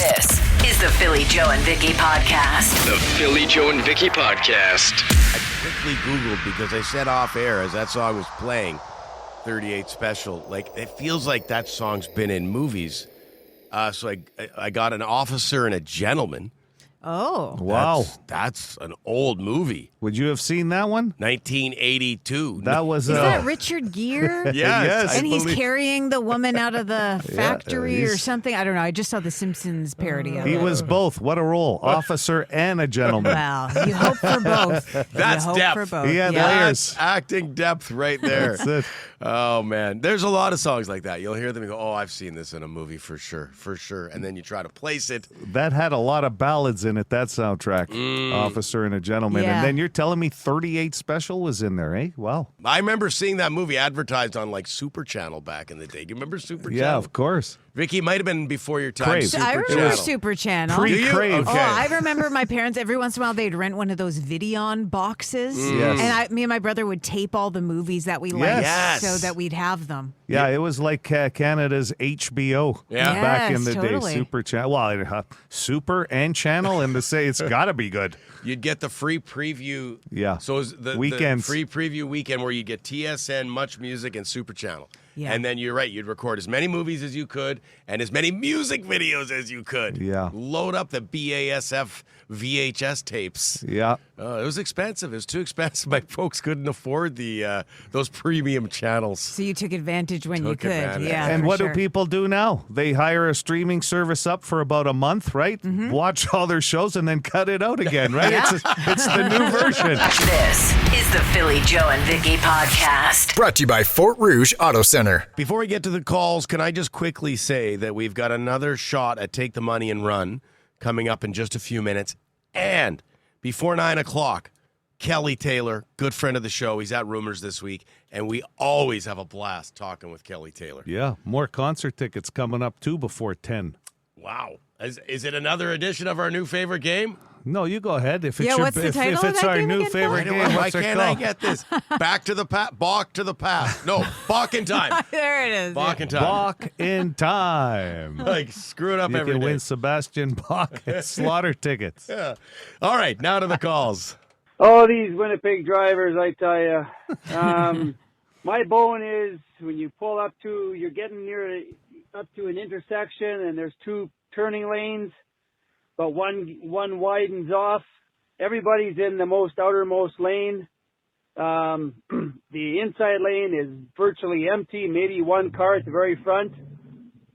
This is the Philly Joe and Vicky podcast. The Philly Joe and Vicky podcast. I quickly Googled because I said off air as that song was playing, 38 Special. Like, it feels like that song's been in movies. So I got An Officer and a Gentleman. Oh. Wow. That's an old movie. Would you have seen that one? 1982. That was Is that Richard Gere? Yes. And he's carrying the woman out of the factory or he's- something. I don't know. I just saw the Simpsons parody of He it. was both. What a role. Officer and a gentleman. Well, you hope for both. That's you hope depth. For both. He had yeah. layers. That's acting depth right there. That's it. Oh, man. There's a lot of songs like that. You'll hear them and go, oh, I've seen this in a movie for sure. And then you try to place it. That had a lot of ballads in it, that soundtrack. Officer and a Gentleman. Yeah. And then you're telling me 38 Special was in there, eh? Wow. I remember seeing that movie advertised on like Super Channel back in the day. Do you remember Super Channel? Yeah, of course. Vicky, it might have been before your time. Crave. Super I remember Channel. Super Channel. Pre-Crave. Okay. Oh, I remember my parents, every once in a while, they'd rent one of those Videon boxes. Yes. And me and my brother would tape all the movies that we liked Yes. so that we'd have them. Yeah, it was like Canada's HBO Yeah. back in Yes, the totally. day. Super Channel. Well, Super and Channel, and to say it's got to be good. You'd get the free preview. Yeah. So it was the Weekends. free preview weekend where you get TSN, Much Music, and Super Channel. Yeah. And then you're right. You'd record as many movies as you could and as many music videos as you could. Yeah. Load up the BASF VHS tapes. Yeah. It was expensive. It was too expensive. My folks couldn't afford the those premium channels. So you took advantage when you Took could. advantage. Yeah. And for what sure. do people do now? They hire a streaming service up for about a month, right? Mm-hmm. Watch all their shows and then cut it out again, right? It's the new version. This is the Philly Joe and Vicky podcast. Brought to you by Fort Rouge Auto Center. Before we get to the calls, can I just quickly say that we've got another shot at Take the Money and Run coming up in just a few minutes. And before 9 o'clock, Kelly Taylor, good friend of the show. He's at Rumors this week, and we always have a blast talking with Kelly Taylor. Yeah, more concert tickets coming up, too, before 10. Wow. Is it another edition of our new favorite game? No, you go ahead. If it's Yeah, what's the title if of it's that our game new again, Phil? favorite game, Why what's it can't I called? get this? Back to the past. Balk to the past. No, Balk in time. There it is. Balk in time. Bach in time. Like, screw it up You every can day. win Sebastian Bach slaughter tickets. Yeah. All right, now to the calls. Oh, these Winnipeg drivers, I tell you. My bone is when you pull up to, you're getting up to an intersection and there's two turning lanes, but one widens off. Everybody's in the most outermost lane. The inside lane is virtually empty, maybe one car at the very front,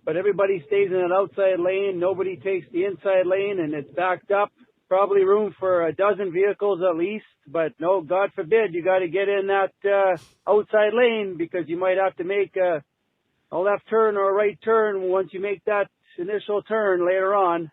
but everybody stays in an outside lane. Nobody takes the inside lane and it's backed up. Probably room for a dozen vehicles at least, but no, God forbid, you got to get in that outside lane because you might have to make a left turn or a right turn once you make that initial turn later on.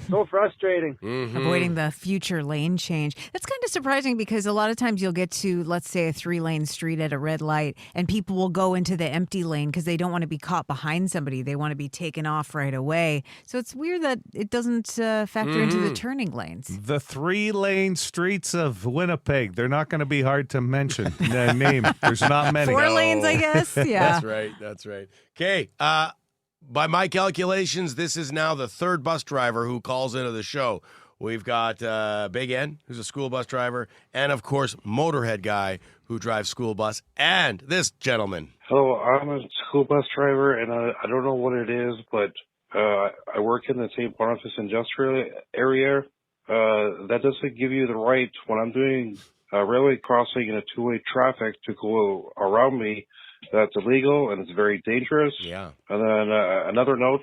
So frustrating. Avoiding the future lane change. That's kind of surprising because a lot of times you'll get to, let's say, a 3-lane street at a red light and people will go into the empty lane because they don't want to be caught behind somebody. They want to be taken off right away. So it's weird that it doesn't factor into the turning lanes. The 3-lane streets of Winnipeg, they're not going to be hard to mention. Name. There's not many. 4 lanes, I guess. Yeah. That's right. Okay, by my calculations, this is now the third bus driver who calls into the show. We've got Big N, who's a school bus driver, and, of course, Motorhead guy who drives school bus, and this gentleman. Hello, I'm a school bus driver, and I don't know what it is, but I work in the St. Boniface industrial area. That doesn't give you the right, when I'm doing a railway crossing in a two-way traffic, to go around me. That's illegal, and it's very dangerous. Yeah. And then another note,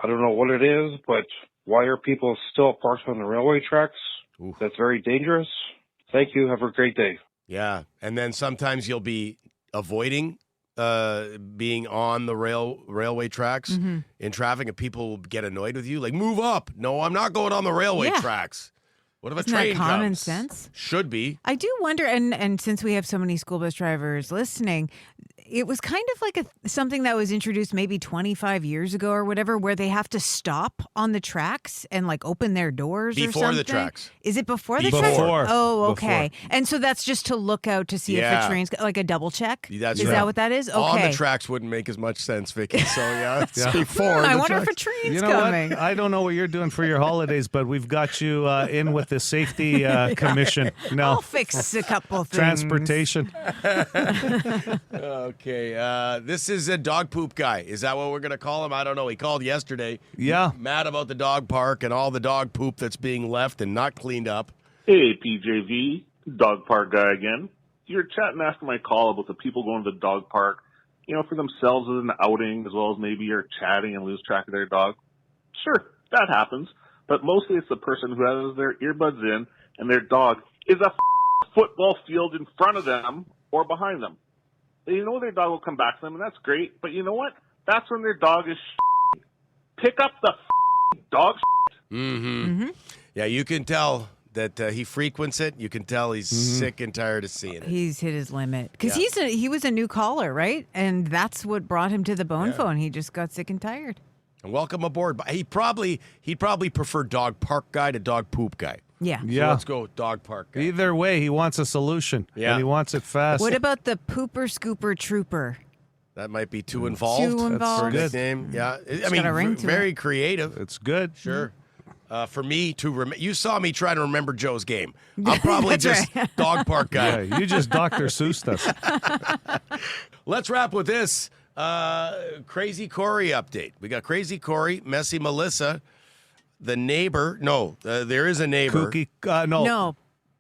I don't know what it is, but why are people still parked on the railway tracks? Oof. That's very dangerous. Thank you. Have a great day. Yeah, and then sometimes you'll be avoiding being on the railway tracks in traffic, and people will get annoyed with you. Like, move up. No, I'm not going on the railway tracks. What if Isn't a train that common comes? sense? Should be. I do wonder, and since we have so many school bus drivers listening, it was kind of like something that was introduced maybe 25 years ago or whatever, where they have to stop on the tracks and like open their doors or something. Before the tracks. Is it before the Before. tracks? Before. Oh, okay. Before. And so that's just to look out to see if Yeah. a train's like a double check? That's is right. that what that is? Okay. On the tracks wouldn't make as much sense, Vicky. So, yeah, it's before I the wonder if a tracks. train's You know coming. what? I don't know what you're doing for your holidays, but we've got you in with the safety commission. No, I'll fix a couple things. transportation. Okay, this is a dog poop guy. Is that what we're going to call him? I don't know. He called yesterday. Yeah. Mad about the dog park and all the dog poop that's being left and not cleaned up. Hey, PJV, dog park guy again. You're chatting after my call about the people going to the dog park, for themselves as an outing, as well as maybe you're chatting and lose track of their dog. Sure, that happens, but mostly it's the person who has their earbuds in and their dog is a football field in front of them or behind them. They know their dog will come back to them, and that's great, but you know what? That's when their dog is pick up the dog Yeah, you can tell that he frequents it. You can tell he's sick and tired of seeing it. He's hit his limit because Yeah. he was a new caller, right? And that's what brought him to the bone phone. He just got sick and tired. And welcome aboard. But he'd probably prefer dog park guy to dog poop guy. Yeah. So Yeah. let's go dog park guy. Either way, he wants a solution. Yeah. And he wants it fast. What about the pooper scooper trooper? That might be too involved. Too involved. For a Good. nickname. Yeah, I got a ring to very creative. It's good. Sure. For me to you saw me trying to remember Joe's game. I'm probably That's just dog park guy. Yeah, you just Dr. Seussed us. Let's wrap with this Crazy Corey update. We got Crazy Corey, Messy Melissa, the neighbor. No, there is a neighbor. Kooky, no. No,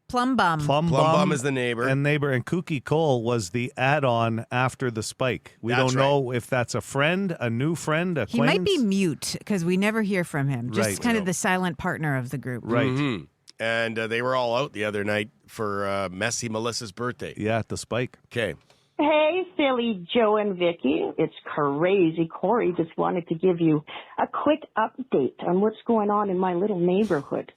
Plum Bum. Plum Plum Bum Bum is the neighbor. And Kooky Cole was the add-on after the spike. We That's don't know if that's a friend, a new friend, He acquaintance. might be mute because we never hear from him. Just Right. kind of the silent partner of the group. Right. And they were all out the other night for Messy Melissa's birthday. Yeah, at the spike. Okay. Hey, Philly, Joe and Vicky. It's Crazy Corey. Just wanted to give you a quick update on what's going on in my little neighborhood.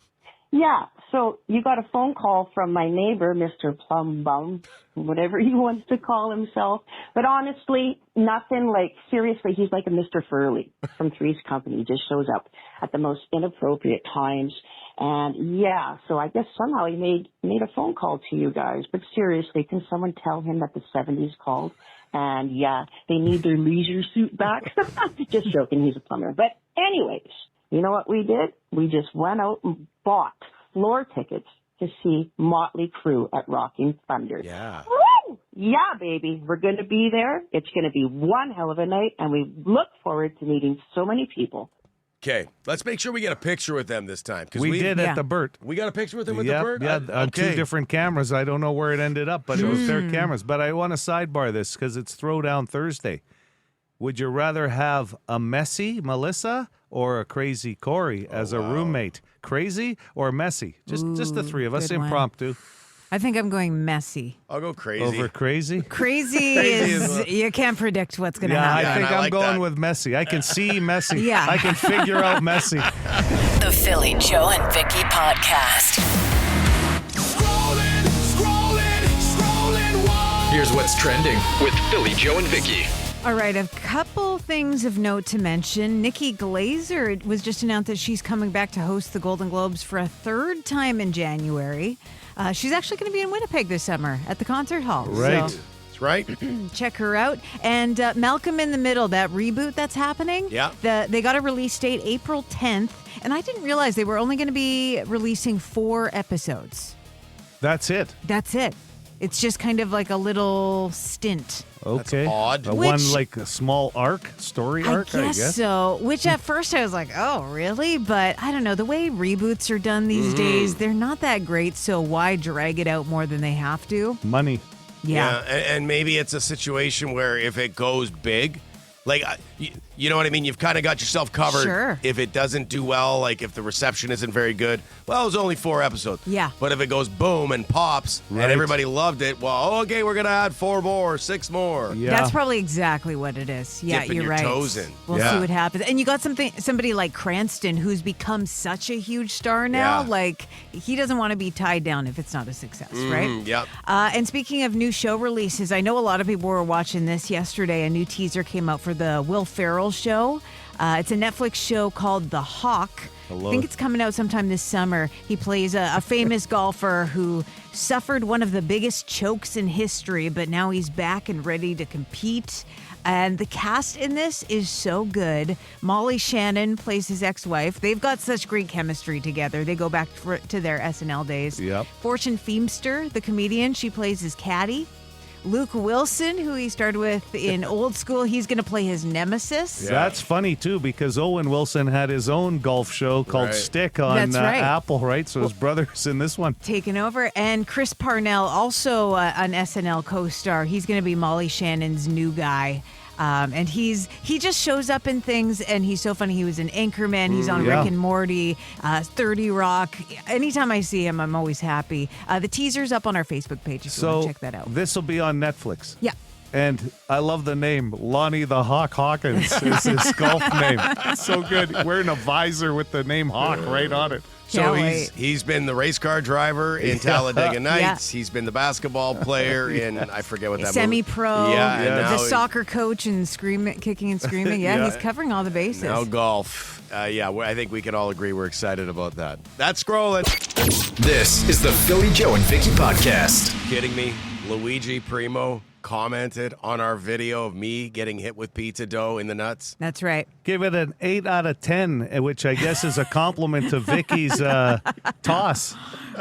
Yeah, so you got a phone call from my neighbor, Mr. Plum Bum, whatever he wants to call himself. But honestly, nothing like, seriously, he's like a Mr. Ferrell from Three's Company. He just shows up at the most inappropriate times. And yeah, so I guess somehow he made a phone call to you guys. But seriously, can someone tell him that the 70s called? And yeah, they need their leisure suit back. Just joking, he's a plumber. But anyways, you know what we did? We just went out and bought floor tickets to see Motley Crue at Rocking Thunder. Yeah. Woo! Yeah, baby. We're going to be there. It's going to be one hell of a night, and we look forward to meeting so many people. Okay. Let's make sure we get a picture with them this time. We did Yeah. at the Burt. We got a picture with them with Yeah, the bird? yeah, on okay. two different cameras. I don't know where it ended up, but it was their cameras. But I want to sidebar this because it's Throwdown Thursday. Would you rather have a messy Melissa or a crazy Corey as a roommate? Crazy or messy? Just the three of us, good one. impromptu. I think I'm going messy. I'll go crazy. Over crazy? Crazy Crazy is, is- you can't predict what's going to Yeah, happen. I think and I I'm like going that. with messy. I can see messy. Yeah. I can figure out messy. The Philly Joe and Vicky Podcast. Here's what's trending with Philly Joe and Vicky. All right, a couple things of note to mention. Nikki Glazer was just announced that she's coming back to host the Golden Globes for a third time in January. She's actually going to be in Winnipeg this summer at the concert hall. Right. So That's right. check her out. And Malcolm in the Middle, that reboot that's happening. Yeah. They got a release date April 10th. And I didn't realize they were only going to be releasing 4 episodes. That's it. That's it. It's just kind of like a little stint. Okay. odd. A Which- one like a small story arc, I guess. so. Which at first I was like, oh, really? But I don't know. The way reboots are done these days, they're not that great. So why drag it out more than they have to? Money. Yeah. And maybe it's a situation where if it goes big, like you know what I mean? You've kind of got yourself covered. Sure. If it doesn't do well, like if the reception isn't very good, well, it was only 4 episodes. Yeah. But if it goes boom and pops and everybody loved it, well, okay, we're going to add 4 more, 6 more. Yeah. That's probably exactly what it is. Yeah, Dipping you're your right. toes in. We'll Yeah. see what happens. And you got somebody like Cranston who's become such a huge star now. Yeah. Like, he doesn't want to be tied down if it's not a success, right? Yep. And speaking of new show releases, I know a lot of people were watching this yesterday. A new teaser came out for the Will Ferrell show. It's a Netflix show called The Hawk. I think it's coming out sometime this summer. He plays a famous golfer who suffered one of the biggest chokes in history, but now he's back and ready to compete. And the cast in this is so good. Molly Shannon plays his ex-wife. They've got such great chemistry together. They go back to their SNL days. Yep. Fortune Feimster, the comedian, she plays his caddy. Luke Wilson, who he starred with in Old School, he's going to play his nemesis. That's funny, too, because Owen Wilson had his own golf show called Right. Stick on That's right. Apple, right? So his brother's in this one. Taken over. And Chris Parnell, also an SNL co-star. He's going to be Molly Shannon's new guy. And he just shows up in things, and he's so funny. He was an Anchorman. He's on Yeah. Rick and Morty, 30 Rock. Anytime I see him, I'm always happy. The teaser's up on our Facebook page if you want So to check that out. this will be on Netflix. Yeah. And I love the name. Lonnie the Hawk Hawkins is his golf name. It's so good. Wearing a visor with the name Hawk right on it. So Can't he's been the race car driver in Talladega Nights. Yeah. He's been the basketball player in, I forget what that movie. Semi-pro, Yeah, and now the he's- soccer coach and kicking and screaming. Yeah, Yeah. he's covering all the bases. Now golf. I think we can all agree we're excited about that. That's Scrollin. This is the Philly Joe and Vicky podcast. Kidding me? Luigi Primo commented on our video of me getting hit with pizza dough in the nuts. That's right. Give it an 8 out of 10, which I guess is a compliment to Vicky's toss.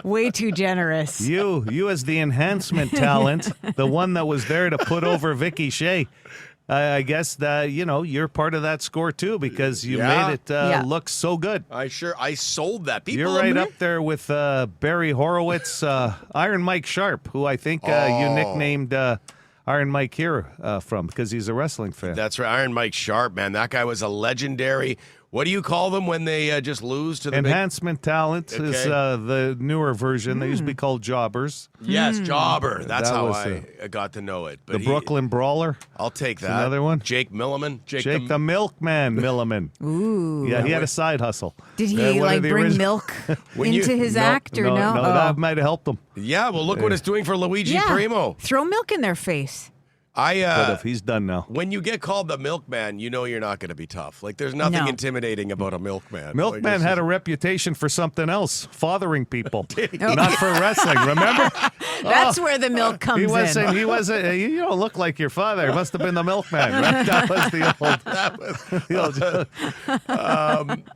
Way too generous. You as the enhancement talent, the one that was there to put over Vicky Shea. I guess that, you're part of that score too because you Yeah. made it look so good. I sold that. People, You're right up there with Barry Horowitz, Iron Mike Sharp, who I think you nicknamed Iron Mike here from because he's a wrestling fan. That's right. Iron Mike Sharp, man. That guy was a legendary. What do you call them when they just lose to the Enhancement talent is Okay. the newer version. They used to be called jobbers. Yes, Jobber. That's That how was I got to know it. The But Brooklyn Brawler. I'll take that. another one. Jake Milliman. Jake the Milkman Milliman. Ooh. Yeah, he had a side hustle. Did he one of like the bring original- milk When you- into his act or no? No, that might have helped him. Yeah, well, look what it's doing for Luigi yeah. Primo. Throw milk in their face. But if he's done now. When you get called the milkman, you know you're not going to be tough. Like, there's nothing No. intimidating about a milkman. Milkman had a reputation for something else, fathering people, not for wrestling. Remember? That's where the milk comes He in. wasn't. He wasn't. You don't look like your father. It must have been the milkman. Right? That was the old.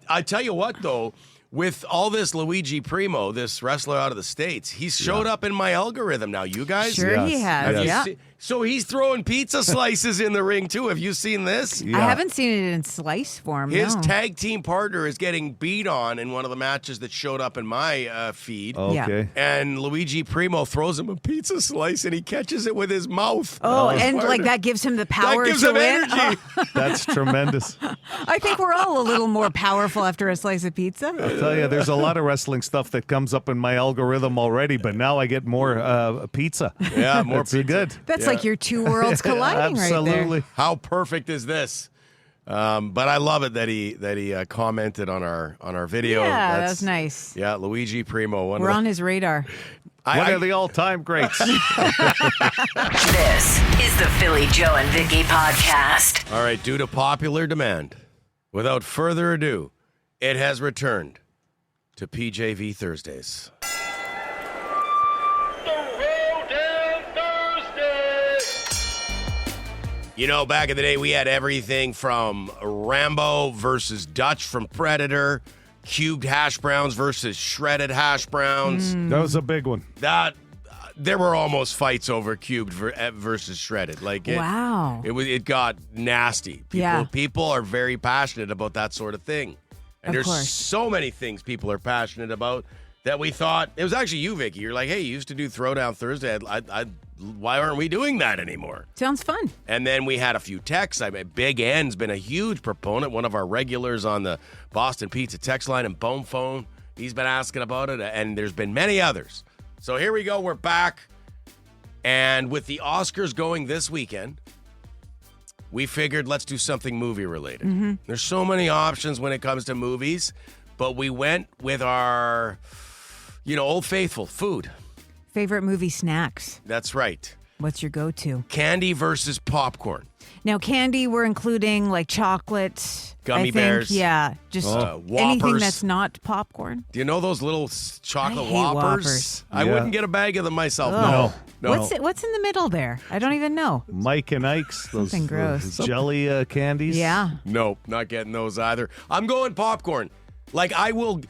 I tell you what, though, with all this Luigi Primo, this wrestler out of the States, he's showed up in my algorithm now. You guys? Sure he Yes. has. Have you Yeah. so he's throwing pizza slices in the ring, too. Have you seen this? I haven't seen it in slice form. His no. tag team partner is getting beat on in one of the matches that showed up in my feed. Okay. And Luigi Primo throws him a pizza slice and he catches it with his mouth. Oh, His and partner. like that gives him the power That gives to him win. energy. That's tremendous. I think we're all a little more powerful after a slice of pizza. I'll tell you, there's a lot of wrestling stuff that comes up in my algorithm already, but now I get more pizza. Yeah, more It's pizza. good. That's like your two worlds colliding right there. Absolutely. How perfect is this? But I love it that he commented on our video. Yeah, that's nice. Yeah, Luigi Primo. We're on his radar. One of the all-time greats. This is the Philly Joe and Vicky podcast. All right, due to popular demand, without further ado, it has returned to PJV Thursdays. You know, back in the day, we had everything from Rambo versus Dutch from Predator, cubed hash browns versus shredded hash browns. That was a big one. There were almost fights over cubed versus shredded. Like Wow. it got nasty. People are very passionate about that sort of thing, and Of there's course. so many things people are passionate about that we thought, it was actually you, Vicky. You're like, hey, you used to do Throwdown Thursday. Why aren't we doing that anymore? Sounds fun. And then we had a few texts. I mean, Big N's been a huge proponent, one of our regulars on the Boston Pizza text line and Bone Phone. He's been asking about it, and there's been many others. So here we go. We're back. And with the Oscars going this weekend, we figured let's do something movie-related. Mm-hmm. There's so many options when it comes to movies, but we went with our, Old Faithful, food. Favorite movie snacks? That's right. What's your go-to? Candy versus popcorn. Now, candy, we're including like chocolate. Gummy bears. Yeah, just anything Whoppers. that's not popcorn. Do you know those little chocolate I hate Whoppers? Whoppers. I wouldn't get a bag of them myself. Ugh. No. What's in the middle there? I don't even know. Mike and Ike's, those Something gross. jelly candies. Yeah. Nope, not getting those either. I'm going popcorn. Like, I will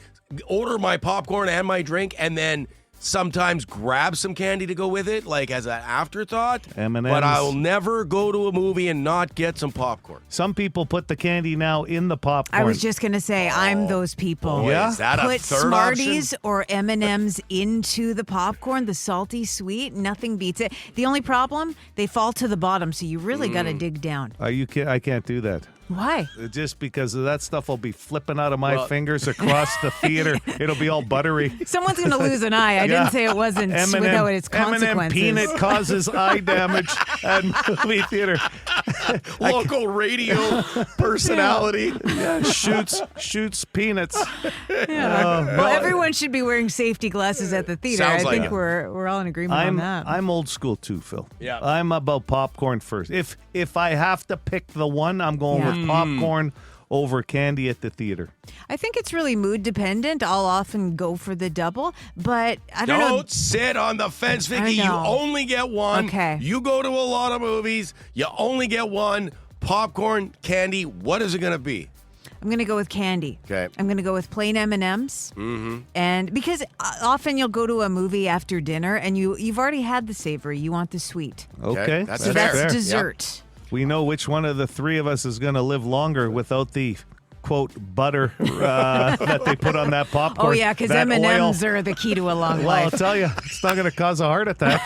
order my popcorn and my drink and then sometimes grab some candy to go with it, like as an afterthought. M&Ms. But I'll never go to a movie and not get some popcorn. Some people put the candy now in the popcorn. I was just gonna say I'm those people. Boy, Yeah? is that a Put third Smarties option? or M&Ms into the popcorn, the salty sweet. Nothing beats it. The only problem, they fall to the bottom, so you really got to dig down. Are you I can't do that. Why? Just because of that stuff will be flipping out of my fingers across the theater. It'll be all buttery. Someone's gonna lose an eye. I didn't say it wasn't without its consequences. M&M peanut causes eye damage at movie theater. Local radio personality. Yeah, shoots peanuts. Well, everyone should be wearing safety glasses at the theater. Sounds I like think it. we're all in agreement on that. I'm old school too, Phil. Yeah. I'm about popcorn first. If I have to pick the one, I'm going with popcorn over candy at the theater. I think it's really mood dependent. I'll often go for the double, but I don't know. Don't sit on the fence, Vicky. You know. only get one. Okay. You go to a lot of movies. You only get one. Popcorn, candy. What is it going to be? I'm going to go with candy. Okay. I'm going to go with plain M&Ms. Mm-hmm. And because often you'll go to a movie after dinner and you've already had the savory. You want the sweet. Okay, That's So fair. that's dessert. We know which one of the three of us is going to live longer without the quote butter that they put on that popcorn. Oh, yeah, because that M&Ms oil. are the key to a long Well, I'll life. tell you, it's not going to cause a heart attack.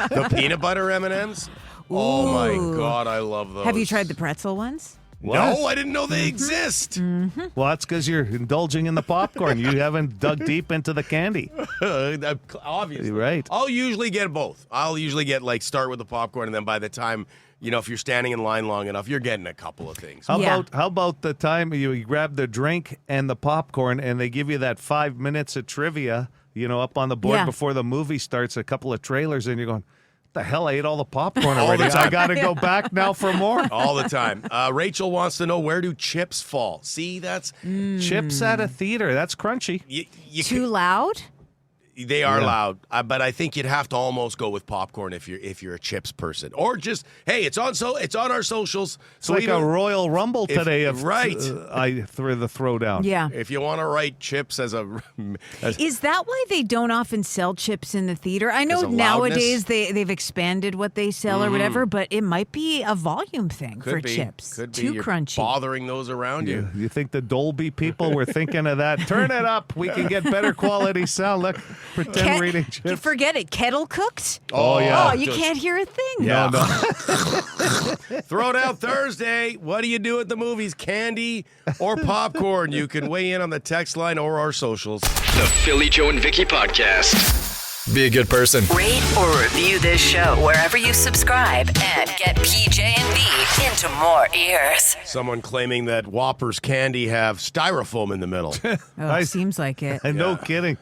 The peanut butter M&Ms? Oh, my God. I love those. Have you tried the pretzel ones? No, I didn't know they exist. Well, that's because you're indulging in the popcorn. You haven't dug deep into the candy. Obviously. Right. I'll usually get both. I'll usually get, start with the popcorn, and then by the time, if you're standing in line long enough, you're getting a couple of things. Yeah. How about the time you grab the drink and the popcorn and they give you that 5 minutes of trivia, up on the board Yeah. before the movie starts, a couple of trailers, and you're going, the hell, I ate all the popcorn All already. the time. I got to go back now for more. All the time. Rachel wants to know, where do chips fall? See, that's... Chips at a theater. That's crunchy. You Too can- loud? They are Yeah. loud, but I think you'd have to almost go with popcorn if you're a chips person, or just it's on our socials. It's like a Royal Rumble today. Right. I threw the throwdown. Yeah. If you want to write chips as Is that why they don't often sell chips in the theater? I know As a nowadays they've expanded what they sell or whatever, but it might be a volume thing for chips. Could be. Too You're crunchy. bothering those around you. You think the Dolby people were thinking of that? Turn it up. We can get better quality sound. Look, pretend we're eating chips. Forget it. Kettle cooked? Oh, yeah. Oh, you can't hear a thing. Yeah. Throwdown Thursday. What do you do at the movies? Candy or popcorn? You can weigh in on the text line or our socials. The Philly Joe and Vicky Podcast. Be a good person. Rate or review this show wherever you subscribe and get PJ&V into more ears. Someone claiming that Whoppers candy have styrofoam in the middle. Oh, seems like it. No kidding.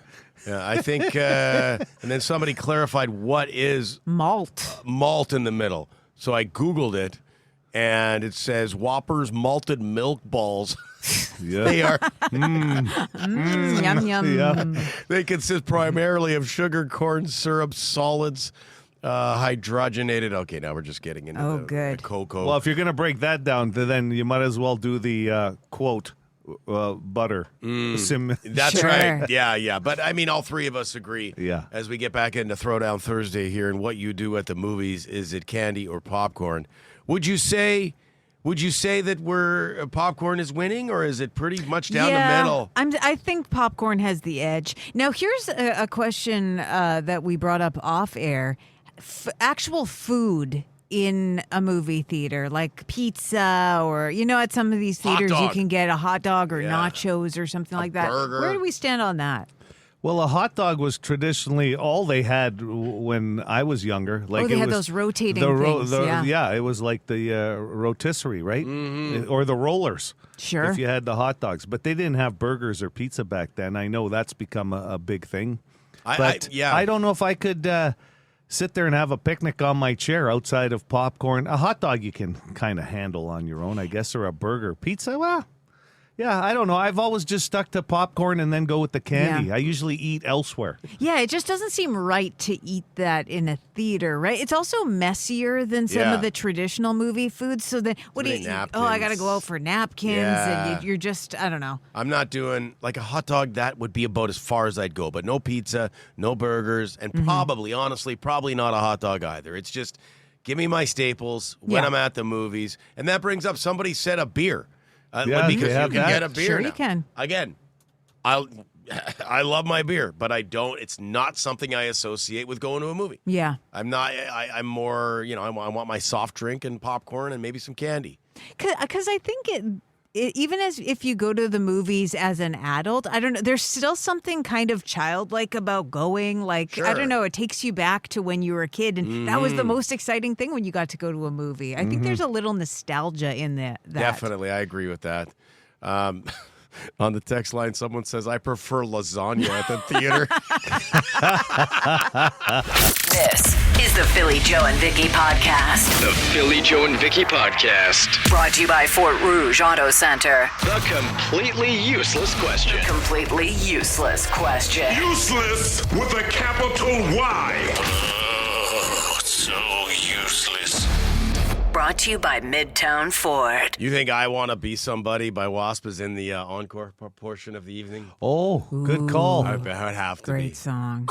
Yeah, I think, and then somebody clarified what is Malt. malt in the middle. So I Googled it, and it says Whoppers malted milk balls. Yeah. They are. Yum, yum. Yeah. They consist primarily of sugar, corn syrup, solids, hydrogenated. Okay, now we're just getting into Oh, the good. cocoa. Well, if you're going to break that down, then you might as well do the quote butter. That's Sure. right. Yeah. But I mean, all three of us agree. Yeah. As we get back into Throwdown Thursday here and what you do at the movies, is it candy or popcorn? Would you say Would you say that popcorn is winning, or is it pretty much down the middle? I think popcorn has the edge. Now, here's a question that we brought up off air. Actual food in a movie theater, like pizza, or, at some of these theaters you can get a hot dog or nachos or something like that. Burger. Where do we stand on that? Well, a hot dog was traditionally all they had when I was younger. Like they had those rotating things. It was like the rotisserie, right? Mm-hmm. Or the rollers. Sure. If you had the hot dogs. But they didn't have burgers or pizza back then. I know that's become a big thing. I don't know if I could sit there and have a picnic on my chair outside of popcorn. A hot dog you can kind of handle on your own, I guess, or a burger. Pizza, well... Yeah, I don't know. I've always just stuck to popcorn and then go with the candy. Yeah. I usually eat elsewhere. Yeah, it just doesn't seem right to eat that in a theater, right? It's also messier than some of the traditional movie foods. So then, what do you eat? Oh, I got to go out for napkins. And you're just, I don't know. I'm not doing, like a hot dog, that would be about as far as I'd go. But no pizza, no burgers, and probably not a hot dog either. It's just, give me my staples when I'm at the movies. And that brings up, somebody said a beer. Because you can get a beer. Sure, now. you can. Again, I love my beer, but it's not something I associate with going to a movie. Yeah. I'm not. I'm more. I want my soft drink and popcorn and maybe some candy. Because I think even as if you go to the movies as an adult, I don't know, there's still something kind of childlike about going. Like, Sure. I don't know, it takes you back to when you were a kid, and that was the most exciting thing when you got to go to a movie. I think there's a little nostalgia in that. Definitely, I agree with that. On the text line, someone says, I prefer lasagna at the theater. This is the Philly Joe and Vicky podcast. The Philly Joe and Vicky Podcast. Brought to you by Fort Rouge Auto Center. The completely useless question. Completely useless question. Useless with a capital Y. So useless. Brought to you by Midtown Ford. You think I Want to Be Somebody by Wasp is in the encore portion of the evening? Oh, good call. I would have to be. Great song.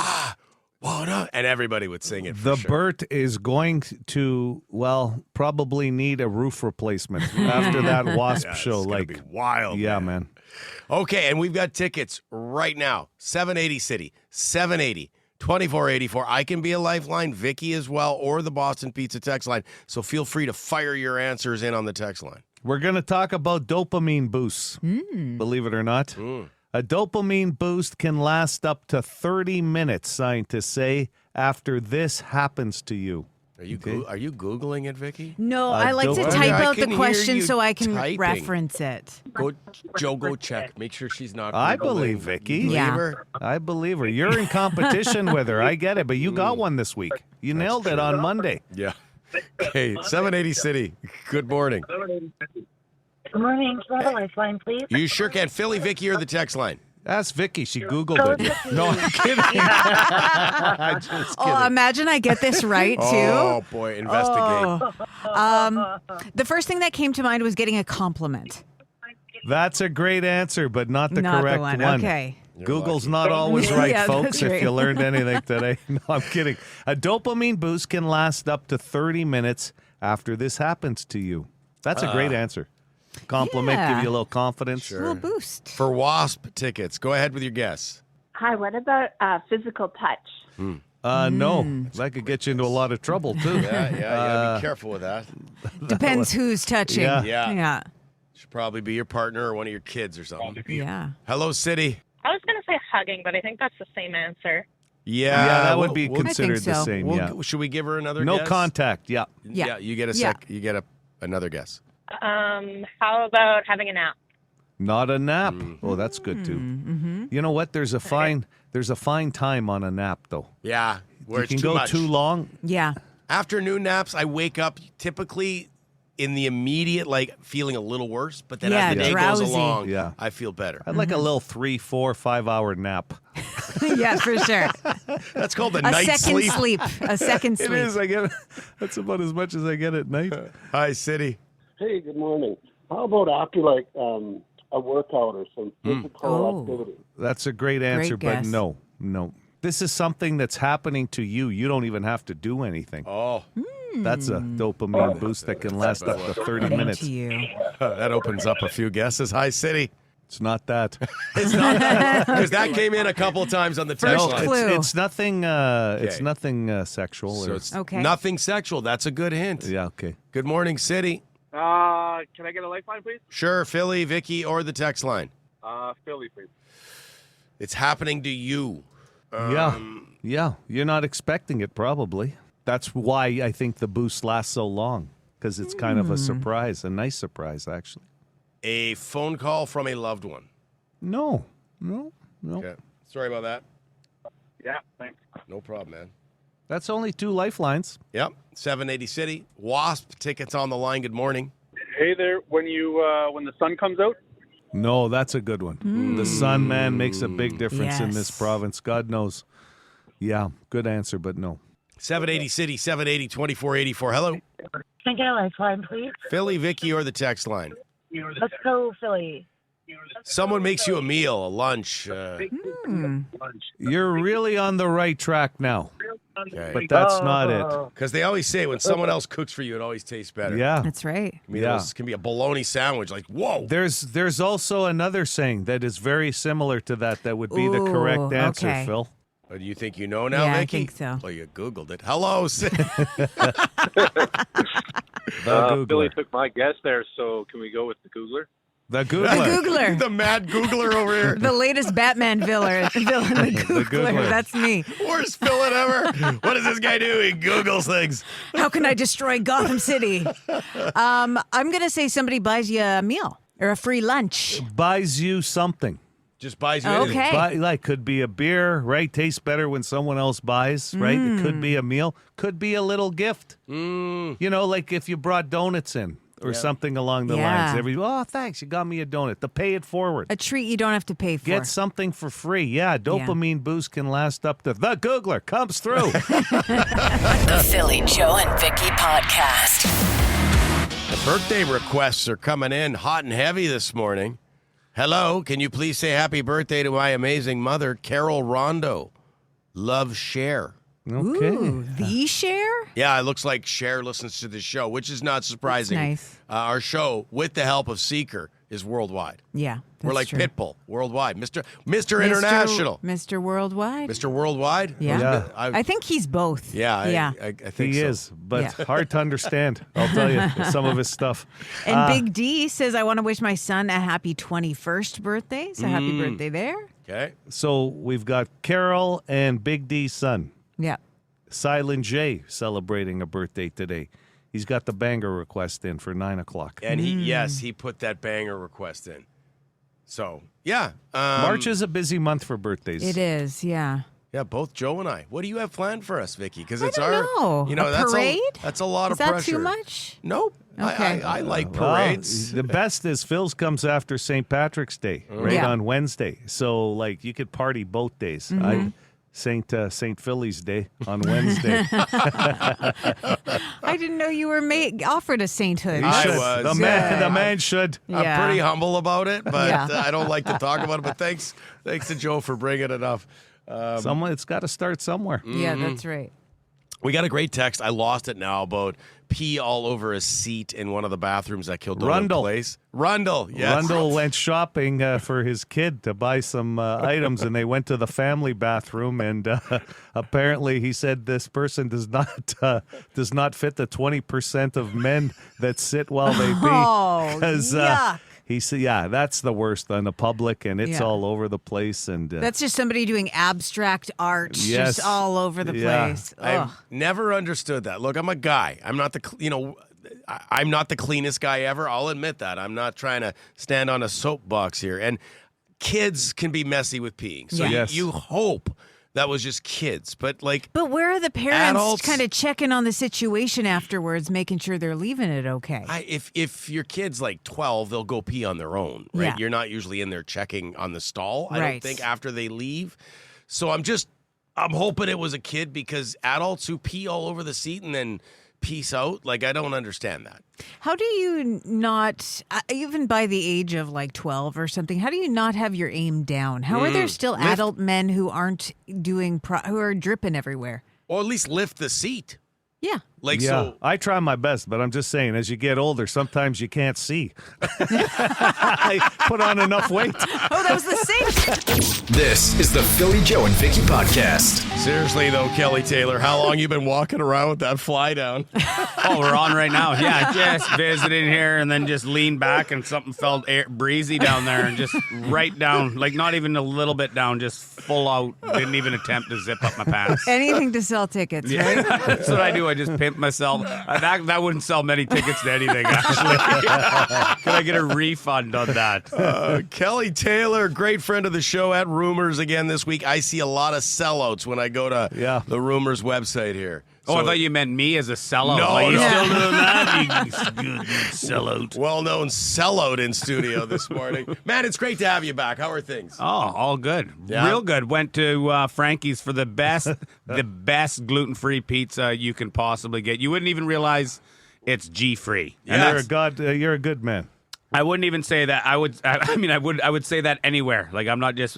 And everybody would sing it. The Burt is going to, probably need a roof replacement after that Wasp show. It's gonna be wild. Yeah, man. Okay, and we've got tickets right now. 780 City, 780. 2484. I can be a lifeline, Vicky as well, or the Boston Pizza text line. So feel free to fire your answers in on the text line. We're going to talk about dopamine boosts, believe it or not. A dopamine boost can last up to 30 minutes, scientists say, after this happens to you. Are you Googling it, Vicky? No, I like to type out the question so I can typing. reference it. Go check. Make sure she's not Googling. I believe Vicky. Yeah. I believe her. You're in competition with her. I get it, but you got one this week. You nailed it on Monday. Yeah. Okay, 780 City. Good morning. Good morning. Can I have a lifeline, please? You sure can. Philly, Vicky, or the text line? Ask Vicky. She Googled it. No, I'm kidding. I'm just kidding. Oh, imagine I get this right, too. Oh, boy. Investigate. The first thing that came to mind was getting a compliment. That's a great answer, but not the Not correct the one. one. Okay. Google's not always right, Yeah, folks, that's if right. you learned anything today. No, I'm kidding. A dopamine boost can last up to 30 minutes after this happens to you. That's a great answer. Compliment, Yeah. give you a little confidence. A little boost. For Wasp tickets, go ahead with your guess. Hi, what about physical touch? No, that could get you into a lot of trouble, too. Yeah, be careful with that. Depends who's touching. Yeah. Yeah. Should probably be your partner or one of your kids or something. Yeah. Hello, City. I was going to say hugging, but I think that's the same answer. Yeah, that would be considered the so. same. Should we give her another No guess? contact, yeah. Yeah. You get a Yeah. You get another guess. How about having a nap? Not a nap. Oh, that's good, too. Mm-hmm. You know what? There's a fine time on a nap, though. Yeah, where You it's can too go much. too long. Yeah. Afternoon naps, I wake up typically in the immediate, feeling a little worse, but then as the day drowsy. goes along, Yeah. I feel better. I'd like a little 3, 4, 5 hour nap. Yeah, for sure. That's called a A night second sleep. A second sleep. It is. I get. That's about as much as I get at night. Hi, City. Hey, good morning. How about after a workout or some physical activity? That's a great answer, but guess. no. This is something that's happening to you. You don't even have to do anything. Oh. That's a dopamine boost that can last up to 30 minutes. To you. That opens up a few guesses. Hi, City. It's not that. It's not that because that came in a couple of times on the text line. It's nothing. It's nothing sexual. So it's Okay. nothing sexual. That's a good hint. Yeah. Okay. Good morning, City. Can I get a lifeline, please? Sure, Philly, Vicky, or the text line. Philly, please. It's happening to you. Yeah. You're not expecting it, probably. That's why I think the boost lasts so long, because it's kind of a surprise, a nice surprise, actually. A phone call from a loved one. No. Okay. Sorry about that. Yeah, thanks. No problem, man. That's only 2 lifelines. Yep. 780 City. Wasp tickets on the line. Good morning. Hey there, when the sun comes out? No, that's a good one. The sun, man, makes a big difference in this province. God knows. Yeah, good answer, but no. 780 City, 780 2484. Hello. Can I get a lifeline, please? Philly, Vicky, or the text line. Let's go, Philly. Someone makes you a meal, a lunch. You're really on the right track now. Okay. But that's not it. Because they always say when someone else cooks for you, it always tastes better. Yeah. That's right. I mean, those can be a bologna sandwich. Like, whoa. There's also another saying that is very similar to that would be the correct answer, okay. Phil. Do you think you know now, Yeah, I Vicky? think so. Well, you Googled it. Hello. Billy took my guess there, so can we go with the Googler? The Googler. The Googler. The mad Googler over here. The latest Batman villain, the Googler. Googler. That's me. Worst villain ever. What does this guy do? He Googles things. How can I destroy Gotham City? I'm going to say somebody buys you a meal or a free lunch. Buys you something. Just buys you anything. Okay. Could be a beer, right? Tastes better when someone else buys, right? It could be a meal. Could be a little gift. You know, like if you brought donuts in or something along the lines. Thanks, you got me a donut. To pay it forward. A treat you don't have to pay for. Get something for free. Yeah, dopamine boost can last up to the Googler comes through. The Philly Joe and Vicky Podcast. The birthday requests are coming in hot and heavy this morning. Hello, can you please say happy birthday to my amazing mother, Carol Rondo? Love, Cher. Okay. Ooh, the Cher? Yeah, it looks like Cher listens to this show, which is not surprising. That's nice. Our show, with the help of Seeker, is worldwide. Yeah, We're like true. Pitbull, worldwide. Mr. International. Mr. Worldwide? Mr. Worldwide? Yeah. I I think he's both. Yeah, Yeah. I think He so. is, but hard to understand. I'll tell you some of his stuff. And Big D says, I want to wish my son a happy 21st birthday. So happy birthday there. Okay. So we've got Carol and Big D's son, Yeah. Silent J, celebrating a birthday today. He's got the banger request in for 9 o'clock. And he put that banger request in. So, yeah. March is a busy month for birthdays. It is, yeah. Yeah, both Joe and I. What do you have planned for us, Vicky? Because it's I don't know. you know, A parade? that's a lot Is of that pressure. too much? Nope. Okay. I like Well, parades. the best is Phil's comes after St. Patrick's Day, right Yeah. on Wednesday. So, like, you could party both days. Saint Philly's Day on Wednesday. I didn't know you were offered a sainthood. I Should. was. The man should. Yeah. I'm pretty humble about it, but Yeah. I don't like to talk about it. But thanks to Joe for bringing it up. It's got to start somewhere. Yeah, that's right. We got a great text. I lost it now about pee all over a seat in one of the bathrooms at Kildonan Place. Rundle, yes. Rundle went shopping for his kid to buy some items, and they went to the family bathroom. And apparently, he said this person does not fit the 20% of men that sit while they pee. Oh, 'Cause, yuck. he said, "Yeah, that's the worst on the public, and it's Yeah. all over the place." And That's just somebody doing abstract art Yes. just all over the Yeah. place. I've Ugh. never understood that. Look, I'm a guy. I'm not I'm not the cleanest guy ever. I'll admit that. I'm not trying to stand on a soapbox here. And kids can be messy with peeing. So Yes. you hope that was just kids. But like, But where are the parents Adults- kind of checking on the situation afterwards, making sure they're leaving it okay? if your kid's like 12, they'll go pee on their own, right? Yeah. You're not usually in there checking on the stall, I don't Right. think, after they leave. So I'm hoping it was a kid, because adults who pee all over the seat and then peace out, like, I don't understand that. How do you not, even by the age of like 12 or something, how do you not have your aim down? How are there still adult men who aren't who are dripping everywhere? Or at least lift the seat. Yeah. Like, yeah, so I try my best, but I'm just saying, as you get older, sometimes you can't see. I put on enough weight. Oh, that was the same. This is the Philly Joe and Vicky podcast. seriously though, Kelly Taylor, how long you been walking around with that fly down? Oh, we're on right now. Yeah, just visiting here and then just leaned back and something felt breezy down there and just right down, like not even a little bit down, just full out. Didn't even attempt to zip up my pants. Anything to sell tickets, right? That's what I do. I just pimp myself. That wouldn't sell many tickets to anything, actually. Can I get a refund on that? Kelly Taylor, great friend of the show at Rumors again this week. I see a lot of sellouts when I go to the Rumors website here. Oh, I thought you meant me as a sellout. No, like, you no. still doing that? You sellout. Well-known sellout in studio this morning. Man, it's great to have you back. How are things? Oh, all good. Yeah. Real good. Went to Frankie's for the best gluten-free pizza you can possibly get. You wouldn't even realize it's G-free. Yes. You're a good man. I wouldn't even say that. I would say that anywhere. Like, I'm not just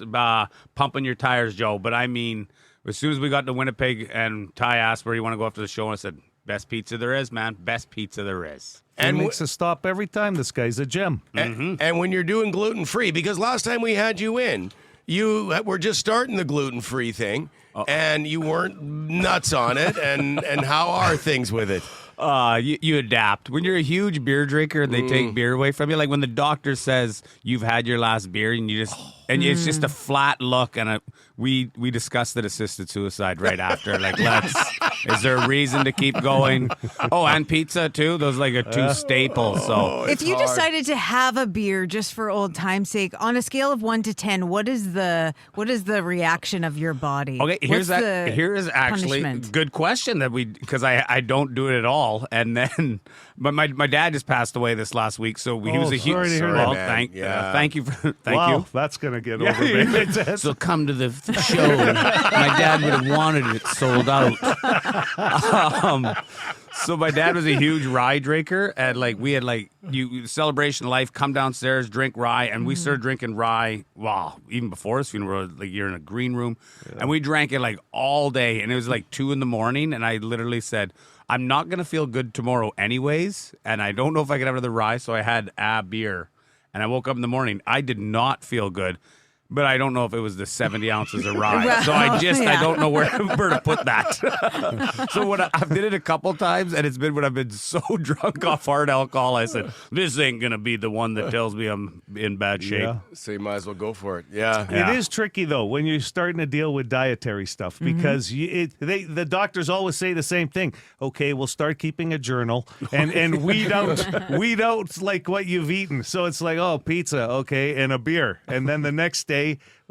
pumping your tires, Joe, but I mean, as soon as we got to Winnipeg and Ty asked where you want to go after the show, and I said, best pizza there is, man. Best pizza there is. And makes a stop every time. This guy's a gem. And when you're doing gluten-free, because last time we had you in, you were just starting the gluten-free thing, and you weren't nuts on it, and how are things with it? You adapt. When you're a huge beer drinker and they take beer away from you, like when the doctor says you've had your last beer and you just it's just a flat look, and we discussed the assisted suicide right after. Like, is there a reason to keep going? Oh, and pizza too. Those like are two staples. So if you decided to have a beer just for old time's sake, on a scale of 1 to 10, what is the reaction of your body? Okay, here's actually punishment? good question because I don't do it at all. And then, but my dad just passed away this last week, so he was a huge. Sorry to hear that. Thank you. Thank you. That's gonna get over me. So come to the show. My dad would have wanted it sold out. So my dad was a huge rye drinker, and like we had celebration of life, come downstairs, drink rye, and we started drinking rye. Wow, even before his funeral, like you're in a green room, and we drank it like all day, and it was like 2 a.m, and I literally said, I'm not gonna feel good tomorrow anyways, and I don't know if I could have another rye, so I had a beer, and I woke up in the morning. I did not feel good. But I don't know if it was the 70 ounces of rye. Well, so I don't know where to put that. So when I've did it a couple times, and it's been when I've been so drunk off hard alcohol, I said, this ain't going to be the one that tells me I'm in bad shape. Yeah. So you might as well go for it. Yeah. It is tricky, though, when you're starting to deal with dietary stuff, because the doctors always say the same thing. Okay, we'll start keeping a journal and weed out like what you've eaten. So it's like, oh, pizza, okay, and a beer. And then the next day,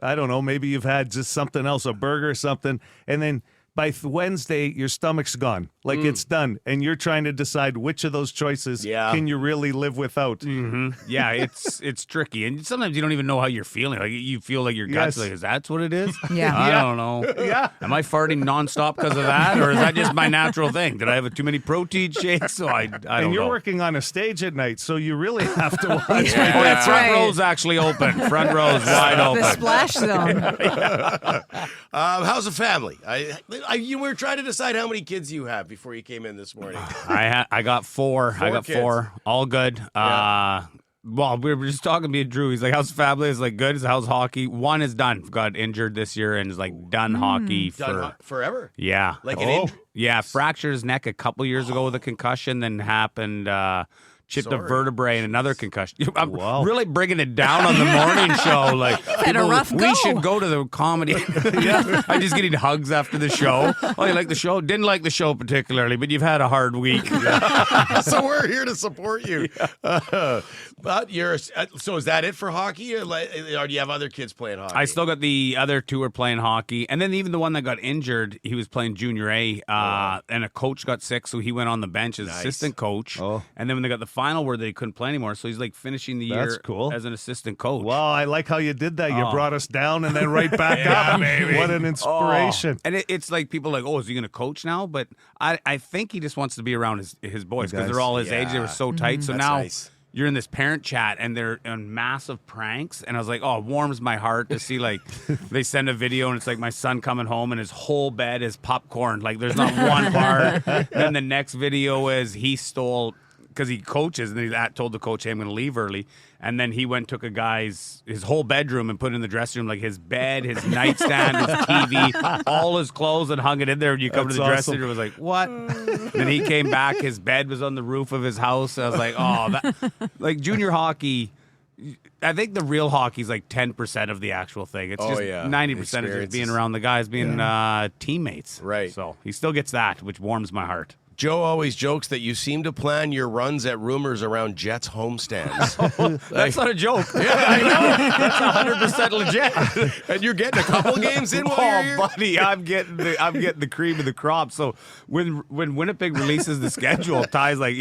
I don't know, maybe you've had just something else, a burger or something, and then by Wednesday, your stomach's gone. Like it's done. And you're trying to decide which of those choices can you really live without. Yeah, it's tricky. And sometimes you don't even know how you're feeling. Like you feel like your gut's like, is that what it is? Yeah. I don't know. Yeah. Am I farting nonstop because of that? Or is that just my natural thing? Did I have too many protein shakes? So I don't know. And you're working on a stage at night, so you really have to watch. Oh, yeah, front row's actually open. Front row's wide open. The splash zone. How's the family? You were trying to decide how many kids you have before you came in this morning. I got 4. I got kids. 4. All good. Well, we were just talking to me and Drew. He's like, how's the family? It's like, good. How's hockey? One is done. Got injured this year and is like done hockey forever? Yeah. Like an injury? Yeah, fractured his neck a couple years ago with a concussion, then happened... chipped a vertebrae and another concussion. I'm really bringing it down on the morning show. Like, had a rough we go. should go to the comedy. I'm just getting hugs after the show. Oh, you like the show? Didn't like the show particularly, but you've had a hard week. So we're here to support you. But so is that it for hockey, or do you have other kids playing hockey? I still got the other 2 are playing hockey, and then even the one that got injured, he was playing junior A, and a coach got sick, so he went on the bench as assistant coach. And then when they got the final where they couldn't play anymore, so he's like finishing the year as an assistant coach. Wow, I like how you did that. You brought us down and then right back up. Baby. What an inspiration. And it's like people are like, oh, is he going to coach now? But I think he just wants to be around his boys because they're all his age. They were so tight. So That's now nice. you're in this parent chat and they're on massive pranks. And I was like, oh, it warms my heart to see, like, they send a video and it's like my son coming home and his whole bed is popcorn. Like, there's not one part. Then the next video is he stole, because he coaches, and he told the coach, hey, I'm going to leave early. And then he went and took his whole bedroom and put it in the dressing room, like his bed, his nightstand, his TV, all his clothes, and hung it in there. And you come to the dressing room, it was like, what? Then he came back, his bed was on the roof of his house. I was like, oh, that, like junior hockey. I think the real hockey is like 10% of the actual thing. It's just 90% is just being around the guys, being teammates. Right. So he still gets that, which warms my heart. Joe always jokes that you seem to plan your runs at Rumors around Jets homestands. That's not a joke. Yeah, I know. That's 100% legit. And you're getting a couple games in while you're here? Buddy, I'm getting the cream of the crop. So when Winnipeg releases the schedule, Ty's like,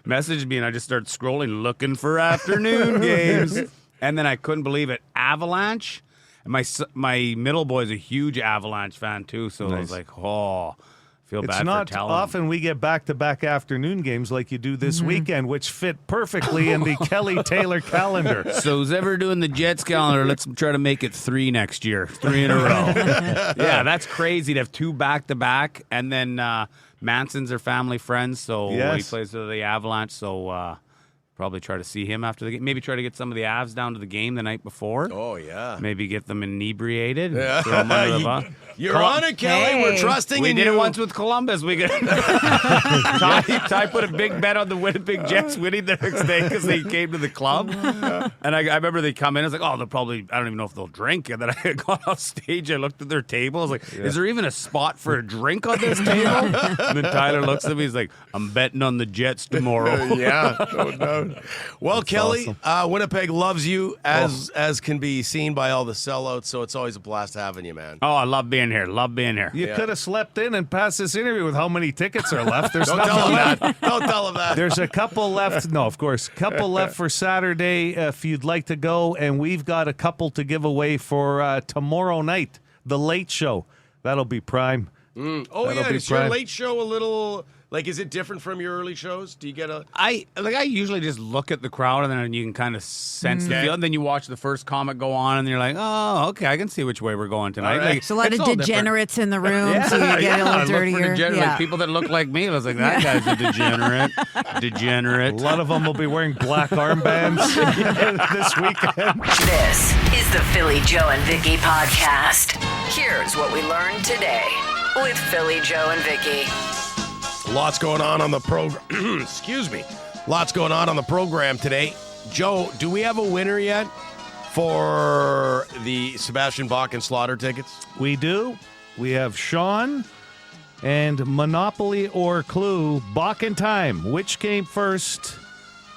messaged me, and I just start scrolling, looking for afternoon games. And then I couldn't believe it. Avalanche. And my middle boy is a huge Avalanche fan, too. So I was like, oh... Feel bad it's not for telling often we get back-to-back afternoon games like you do this weekend, which fit perfectly in the Kelly Taylor calendar. So who's ever doing the Jets calendar, let's try to make it 3 next year. 3 in a row. Yeah, that's crazy to have 2 back-to-back. And then Manson's their family friends, so he plays for the Avalanche, so... Probably try to see him after the game. Maybe try to get some of the Avs down to the game the night before. Oh, yeah. Maybe get them inebriated. Yeah. Throw them under the bus. You're on it, Kelly. We're trusting in you. We did it once with Columbus. Ty put a big bet on the Winnipeg Jets winning the next day because they came to the club. And I remember they come in. I was like, oh, they'll probably, I don't even know if they'll drink. And then I got off stage. I looked at their table. I was like, is there even a spot for a drink on this table? And then Tyler looks at me. He's like, I'm betting on the Jets tomorrow. Yeah, no doubt. Well, that's Kelly, awesome. Winnipeg loves you as can be seen by all the sellouts, so it's always a blast having you, man. Oh, I love being here. Love being here. You could have slept in and passed this interview with how many tickets are left. There's Don't tell him that. Don't tell him that. There's a couple left. No, of course. Couple left for Saturday if you'd like to go, and we've got a couple to give away for tomorrow night, the late show. That'll be prime. Oh, that'll be is prime. Your late show a little... Like, is it different from your early shows? Do you get a... I usually just look at the crowd, and then you can kind of sense the feel. And then you watch the first comic go on, and you're like, oh, okay, I can see which way we're going tonight. Right. Like, there's a lot of degenerates in the room, so you get a little dirtier. Like people that look like me. I was like, that guy's a degenerate. A lot of them will be wearing black armbands this weekend. This is the Philly Joe and Vicky podcast. Here's what we learned today with Philly Joe and Vicky. Lots going on the program. Excuse me. Lots going on the program today. Joe, do we have a winner yet for the Sebastian Bach and Slaughter tickets? We do. We have Sean and Monopoly or Clue. Bach and Time. Which came first?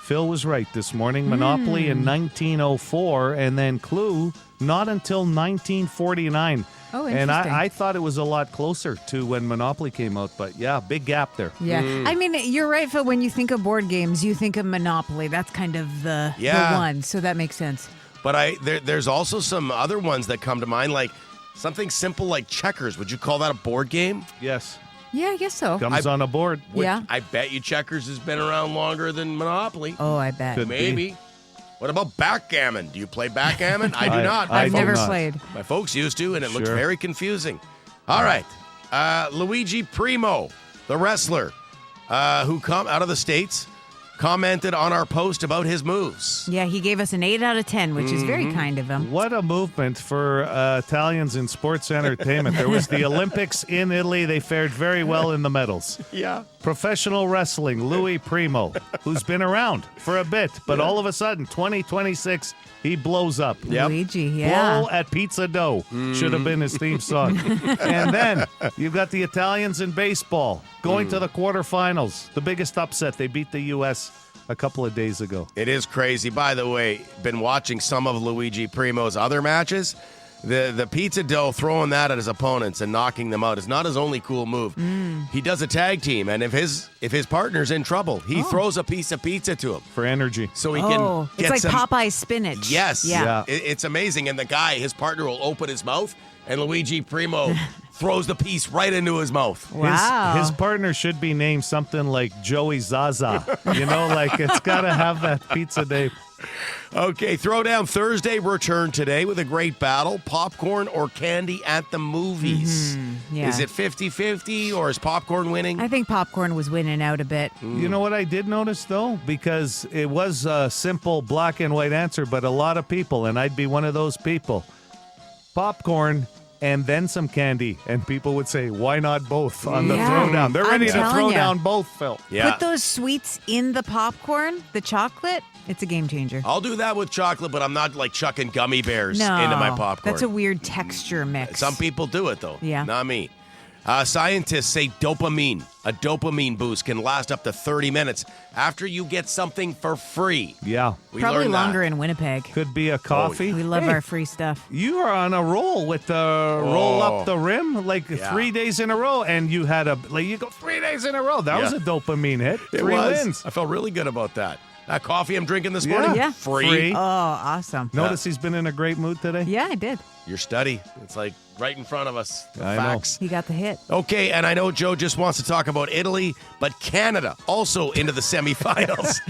Phil was right this morning. Monopoly in 1904, and then Clue not until 1949. Oh, interesting. And I thought it was a lot closer to when Monopoly came out, but yeah, big gap there. Yeah. I mean, you're right, Phil. When you think of board games, you think of Monopoly. That's kind of the one, so that makes sense. But there's also some other ones that come to mind, like something simple like checkers. Would you call that a board game? Yes. Yeah, I guess so. Comes on a board. Yeah. I bet you checkers has been around longer than Monopoly. Oh, I bet. Could Maybe. be. What about backgammon? Do you play backgammon? I do not. I've never played. My folks used to, and it looks very confusing. All right. Luigi Primo, the wrestler, who come out of the States, commented on our post about his moves. Yeah, he gave us an 8 out of 10, which is very kind of him. What a movement for Italians in sports entertainment. There was the Olympics in Italy. They fared very well in the medals. Yeah. Professional wrestling, Louis Primo, who's been around for a bit, but all of a sudden, 2026, he blows up. Luigi, yeah. Blow at pizza dough should have been his theme song. And then you've got the Italians in baseball going to the quarterfinals. The biggest upset. They beat the U.S. a couple of days ago. It is crazy. By the way, been watching some of Luigi Primo's other matches. The pizza dough, throwing that at his opponents and knocking them out is not his only cool move. He does a tag team, and if his partner's in trouble, he throws a piece of pizza to him for energy, so he can It's get like Popeye spinach. Yes, Yeah. It's amazing. And his partner will open his mouth, and Luigi Primo throws the piece right into his mouth. Wow. His partner should be named something like Joey Zaza. Like it's got to have that pizza name. Okay, Throwdown Thursday return today with a great battle. Popcorn or candy at the movies. Yeah. Is it 50-50 or is popcorn winning? I think popcorn was winning out a bit. You know what I did notice, though? Because it was a simple black and white answer, but a lot of people, and I'd be one of those people, popcorn and then some candy. And people would say, why not both on the Throwdown? They're ready to throw down both, Phil. Yeah. Put those sweets in the popcorn, the chocolate. It's a game changer. I'll do that with chocolate, but I'm not like chucking gummy bears No, into my popcorn. that's a weird texture mix. Some people do it, though. Yeah. Not me. Scientists say dopamine, a dopamine boost, can last up to 30 minutes after you get something for free. Yeah. We Probably learned longer that. in Winnipeg. Could be a coffee. We love Hey, our free stuff. You are on a roll with the roll up the rim, like 3 days in a row, and you had you go 3 days in a row. That was a dopamine hit. It 3 was. wins. I felt really good about that. That coffee I'm drinking this morning, Yeah. free. Oh, awesome. Notice he's been in a great mood today. Yeah, I did. Your study. It's like right in front of us. The I know. facts. He got the hit. Okay, and I know Joe just wants to talk about Italy, but Canada also into the semifinals.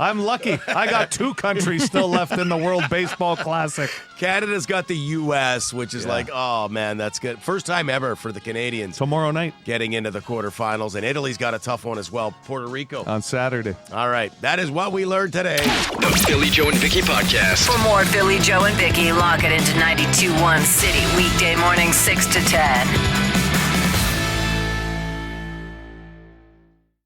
I'm lucky. I got 2 countries still left in the World Baseball Classic. Canada's got the U.S., which is like, oh, man, that's good. First time ever for the Canadians. Tomorrow night. Getting into the quarterfinals, and Italy's got a tough one as well, Puerto Rico. On Saturday. All right, that is what we learned today. The Philly Joe and Vicky Podcast. For more Philly Joe and Vicky, lock it into 92.1 City, weekday morning 6 to 10.